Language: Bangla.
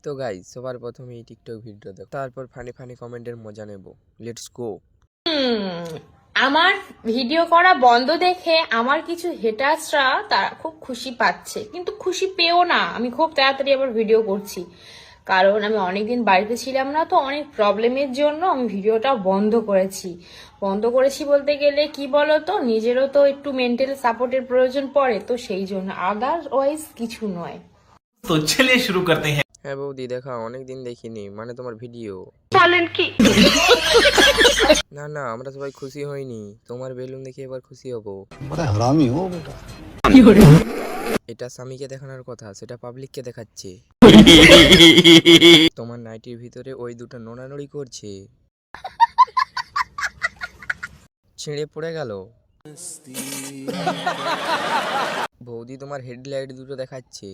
তো গাইস সবার প্রথমে এই টিকটক ভিডিও দেখো, তারপর ফানি ফানি কমেন্টের মজা নেব। Let's go. আমার ভিডিও করা বন্ধ দেখে আমার কিছু হেটার্সরা তারা খুব খুশি পাচ্ছে, কিন্তু খুশি পেও না। আমি খুব তাড়াতাড়ি আবার ভিডিও করছি, কারণ আমি অনেকদিন বাড়িতে ছিলাম না, তো অনেক প্রবলেমের জন্য আমি ভিডিওটা বন্ধ করেছি। বলতে গেলে কি বলতো, নিজেরও তো একটু মেন্টাল সাপোর্টের প্রয়োজন পড়ে, তো সেই জন্য, আদারওয়াইজ কিছু নয়। तो चलिए शुरू करते हैं। হ্যাঁ বৌদি, দেখা অনেকদিন দেখিনি, মানে তোমার ভিডিও। বলেন কি? না না, আমরা সবাই খুশি হইনি, তোমার বেলুন দেখে এবার খুশি হব। बड़ा हरामी हो बेटा। এটা স্বামীকে দেখানোর কথা, সেটা পাবলিককে দেখাচ্ছে। তোমার নাইটির ভিতরে ওই দুটো নোড়ানড়ি করছে, ছিঁড়ে পড়ে গেল। বৌদি তোমার হেডলাইট দুটো দেখাচ্ছে।